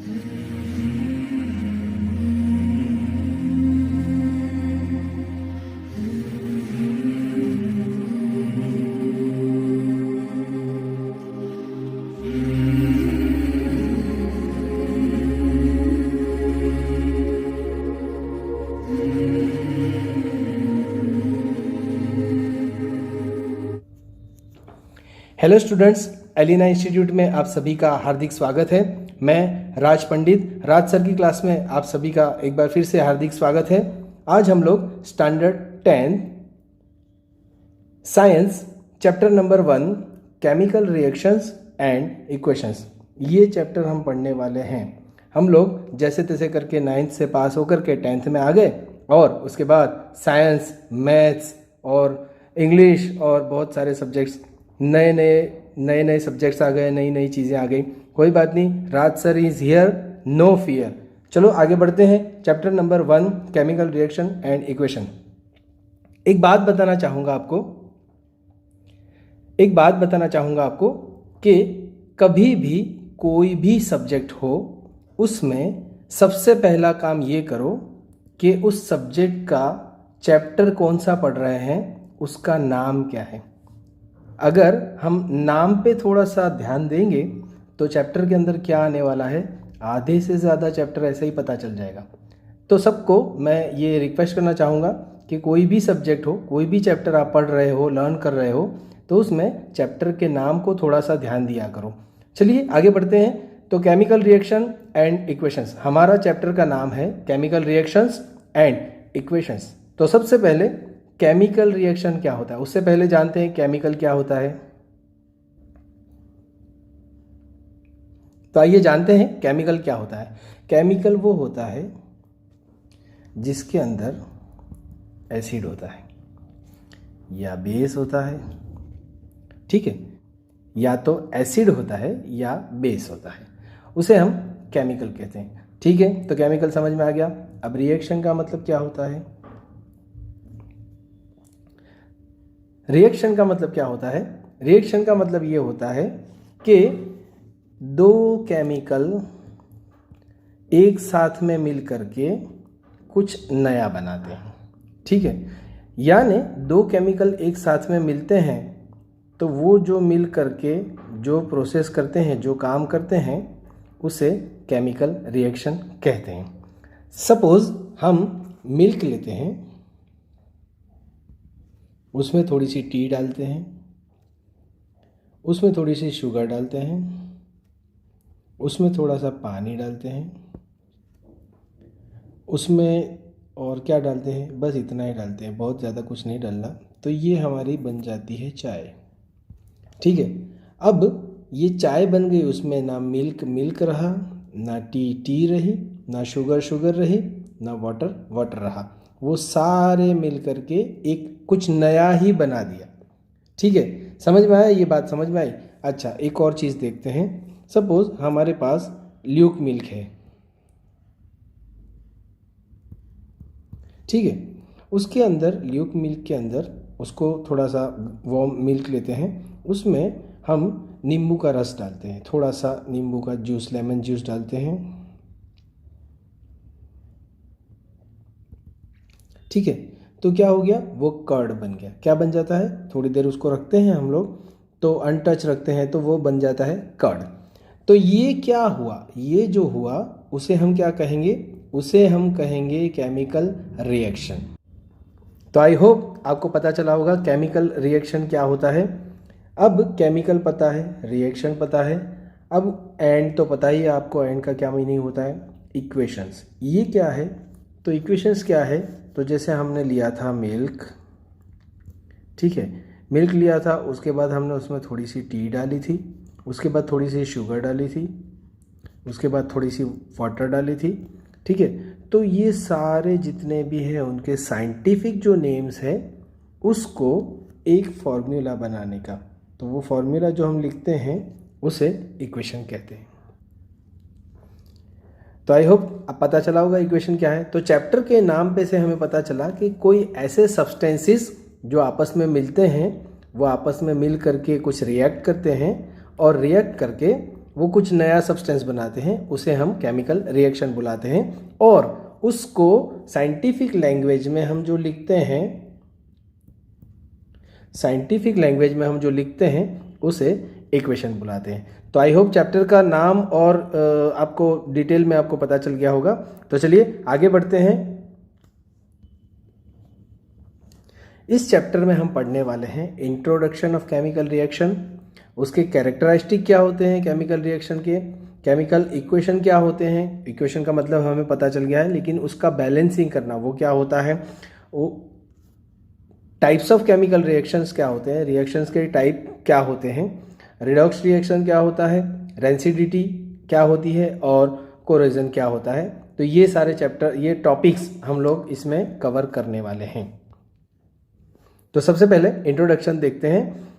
Hello students, Elina institute में आप सभी का हार्दिक स्वागत है। मैं राज पंडित, राज सर की क्लास में आप सभी का एक बार फिर से हार्दिक स्वागत है। आज हम लोग standard 10 science chapter number 1 chemical reactions and equations, ये चैप्टर हम पढ़ने वाले हैं। हम लोग जैसे तैसे करके 9th से पास होकर के 10th में आ गए और उसके बाद साइंस, मैथ्स और इंग्लिश और बहुत सारे सब्जेक्ट्स, नए सब्जेक्ट्स आ गए, नई नई चीज़ें आ गई। कोई बात नहीं, Raj sir is here, no fear. चलो आगे बढ़ते हैं। Chapter number 1 chemical reaction and equation. एक बात बताना चाहूँगा आपको कि कभी भी कोई भी सब्जेक्ट हो, उसमें सबसे पहला काम ये करो कि उस सब्जेक्ट का चैप्टर कौन सा पढ़ रहे हैं, उसका नाम क्या है। अगर हम नाम पे थोड़ा सा ध्यान देंगे तो चैप्टर के अंदर क्या आने वाला है, आधे से ज़्यादा चैप्टर ऐसे ही पता चल जाएगा। तो सबको मैं ये रिक्वेस्ट करना चाहूँगा कि कोई भी सब्जेक्ट हो, कोई भी चैप्टर आप पढ़ रहे हो, लर्न कर रहे हो, तो उसमें चैप्टर के नाम को थोड़ा सा ध्यान दिया करो। चलिए आगे बढ़ते हैं। तो केमिकल रिएक्शन एंड इक्वेशंस, हमारा चैप्टर का नाम है केमिकल रिएक्शंस एंड इक्वेशंस। तो सबसे पहले केमिकल रिएक्शन क्या होता है, उससे पहले जानते हैं केमिकल क्या होता है। तो आइए जानते हैं केमिकल क्या होता है। केमिकल वो होता है जिसके अंदर एसिड होता है या बेस होता है, ठीक है, या तो एसिड होता है या बेस होता है, उसे हम केमिकल कहते हैं। ठीक है, तो केमिकल समझ में आ गया। अब रिएक्शन का मतलब क्या होता है। रिएक्शन का मतलब ये होता है कि दो केमिकल एक साथ में मिल करके कुछ नया बनाते हैं, ठीक है। यानी दो केमिकल एक साथ में मिलते हैं तो वो जो मिल करके जो प्रोसेस करते हैं, जो काम करते हैं, उसे केमिकल रिएक्शन कहते हैं। सपोज हम मिल्क लेते हैं, उसमें थोड़ी सी टी डालते हैं, उसमें थोड़ी सी शुगर डालते हैं, उसमें थोड़ा सा पानी डालते हैं, उसमें और क्या डालते हैं, बस इतना ही डालते हैं, बहुत ज़्यादा कुछ नहीं डालना। तो ये हमारी बन जाती है चाय, ठीक है। अब ये चाय बन गई, उसमें ना मिल्क रहा, ना टी रही, ना शुगर रही, ना वाटर रहा, वो सारे मिल करके एक कुछ नया ही बना दिया, ठीक है। समझ में आया, ये बात समझ में आई। अच्छा, एक और चीज़ देखते हैं। सपोज हमारे पास ल्यूक मिल्क है, ठीक है। उसके अंदर ल्यूक मिल्क के अंदर उसको थोड़ा सा वार्म मिल्क लेते हैं, उसमें हम नींबू का रस डालते हैं, थोड़ा सा नींबू का जूस, लेमन जूस डालते हैं, ठीक है। तो क्या हो गया, वो कर्ड बन गया। क्या बन जाता है, थोड़ी देर उसको रखते हैं हम लोग, तो अनटच रखते हैं तो वो बन जाता है कर्ड। तो ये क्या हुआ, ये जो हुआ उसे हम क्या कहेंगे, उसे हम कहेंगे केमिकल रिएक्शन। तो आई होप आपको पता चला होगा केमिकल रिएक्शन क्या होता है। अब केमिकल पता है, रिएक्शन पता है, अब एंड तो पता ही है आपको, एंड का क्या मीनिंग होता है। इक्वेशंस, ये क्या है, तो इक्वेशंस क्या है, तो जैसे हमने लिया था मिल्क, ठीक है, मिल्क लिया था, उसके बाद हमने उसमें थोड़ी सी टी डाली थी, उसके बाद थोड़ी सी शुगर डाली थी, उसके बाद थोड़ी सी वाटर डाली थी, ठीक है। तो ये सारे जितने भी हैं उनके साइंटिफिक जो नेम्स हैं, उसको एक फॉर्मूला बनाने का, तो वो फॉर्मूला जो हम लिखते हैं उसे इक्वेशन कहते हैं। तो आई होप अब पता चला होगा इक्वेशन क्या है। तो चैप्टर के नाम पे से हमें पता चला कि कोई ऐसे सब्सटेंसेस जो आपस में मिलते हैं, वो आपस में मिल करके कुछ रिएक्ट करते हैं और रिएक्ट करके वो कुछ नया सब्सटेंस बनाते हैं, उसे हम केमिकल रिएक्शन बुलाते हैं। और उसको साइंटिफिक लैंग्वेज में हम जो लिखते हैं, उसे इक्वेशन बुलाते हैं। तो आई होप चैप्टर का नाम और आपको डिटेल में आपको पता चल गया होगा। तो चलिए आगे बढ़ते हैं। इस चैप्टर में हम पढ़ने वाले हैं इंट्रोडक्शन ऑफ केमिकल रिएक्शन, उसके कैरेक्टरिस्टिक क्या होते हैं केमिकल रिएक्शन के, केमिकल इक्वेशन क्या होते हैं, इक्वेशन का मतलब हमें पता चल गया है, लेकिन उसका बैलेंसिंग करना वो क्या होता है, वो टाइप्स ऑफ केमिकल रिएक्शंस क्या होते हैं, रिएक्शंस के टाइप क्या होते हैं, रिडॉक्स रिएक्शन क्या होता है, रेंसिडिटी क्या होती है और कोरोजन क्या होता है। तो ये सारे चैप्टर, ये टॉपिक्स हम लोग इसमें कवर करने वाले हैं। तो सबसे पहले इंट्रोडक्शन देखते हैं।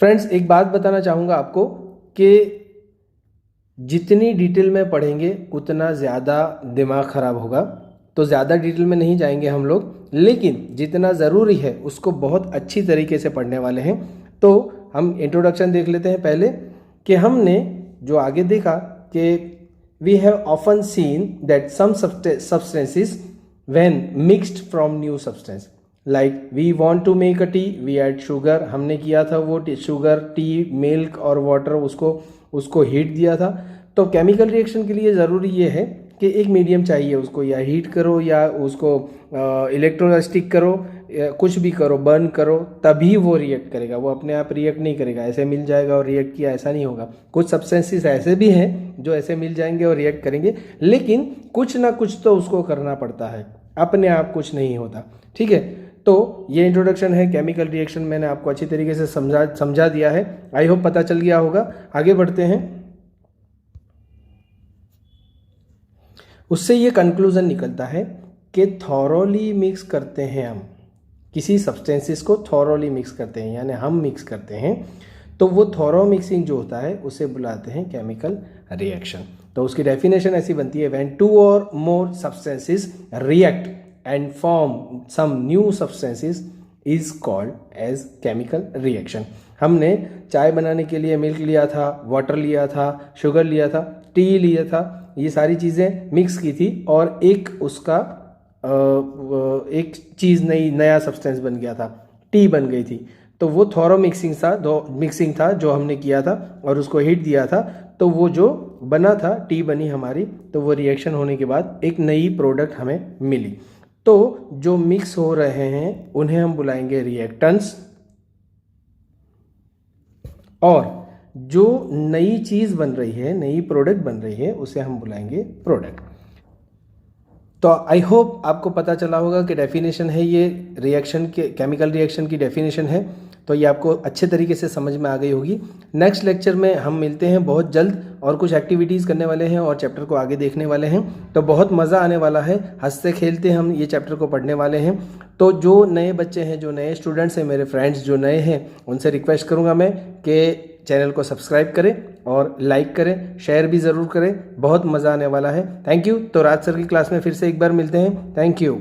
फ्रेंड्स, एक बात बताना चाहूँगा आपको कि जितनी डिटेल में पढ़ेंगे उतना ज़्यादा दिमाग ख़राब होगा, तो ज़्यादा डिटेल में नहीं जाएंगे हम लोग, लेकिन जितना ज़रूरी है उसको बहुत अच्छी तरीके से पढ़ने वाले हैं। तो हम इंट्रोडक्शन देख लेते हैं पहले, कि हमने जो आगे देखा कि we have often seen that some substances when mixed from new substance, like we want to make a tea, we add sugar, हमने किया था वो शुगर, टी, मिल्क और वाटर, उसको हीट दिया था। तो केमिकल रिएक्शन के लिए ज़रूरी ये है कि एक मीडियम चाहिए, उसको या हीट करो या उसको इलेक्ट्रोस्टिक करो, कुछ भी करो, बर्न करो, तभी वो रिएक्ट करेगा। वो अपने आप रिएक्ट नहीं करेगा, ऐसे मिल जाएगा और रिएक्ट किया, ऐसा नहीं होगा। कुछ सब्सटेंसेस ऐसे भी हैं जो ऐसे मिल जाएंगे और रिएक्ट करेंगे, लेकिन कुछ ना कुछ तो उसको करना पड़ता है, अपने आप कुछ नहीं होता। ठीक है, तो ये इंट्रोडक्शन है केमिकल रिएक्शन, मैंने आपको अच्छी तरीके से समझा दिया है। आई होप पता चल गया होगा। आगे बढ़ते हैं। उससे ये कंक्लूजन निकलता है कि थॉरोली मिक्स करते हैं हम किसी सब्सटेंसेस को, थॉरोली मिक्स करते हैं यानी हम मिक्स करते हैं, तो वो थॉरो मिक्सिंग जो होता है उसे बुलाते हैं केमिकल रिएक्शन। तो उसकी डेफिनेशन ऐसी बनती है, व्हेन 2 और मोर substances react and form some new substances is called as chemical reaction। हमने चाय बनाने के लिए मिल्क लिया था, वाटर लिया था, शुगर लिया था, टी लिया था, ये सारी चीज़ें मिक्स की थी और एक उसका एक चीज़ नया सब्सटेंस बन गया था, टी बन गई थी। तो वो थॉरो मिक्सिंग था जो हमने किया था और उसको हीट दिया था, तो वो जो बना था, टी बनी हमारी, तो वो रिएक्शन होने के बाद एक नई प्रोडक्ट हमें मिली। तो जो मिक्स हो रहे हैं उन्हें हम बुलाएंगे रिएक्टेंट्स, और जो नई चीज़ बन रही है, नई प्रोडक्ट बन रही है, उसे हम बुलाएंगे प्रोडक्ट। तो आई होप आपको पता चला होगा कि डेफिनेशन है ये रिएक्शन के, केमिकल रिएक्शन की डेफिनेशन है, तो ये आपको अच्छे तरीके से समझ में आ गई होगी। नेक्स्ट लेक्चर में हम मिलते हैं बहुत जल्द, और कुछ एक्टिविटीज़ करने वाले हैं और चैप्टर को आगे देखने वाले हैं। तो बहुत मज़ा आने वाला है, हंसते खेलते हम ये चैप्टर को पढ़ने वाले हैं। तो जो नए बच्चे हैं, जो नए स्टूडेंट्स हैं, मेरे फ्रेंड्स जो नए हैं, उनसे रिक्वेस्ट करूँगा मैं कि चैनल को सब्सक्राइब करें और लाइक करें, शेयर भी ज़रूर करें, बहुत मज़ा आने वाला है। Thank you. तो राज सर की क्लास में फिर से एक बार मिलते हैं। Thank you.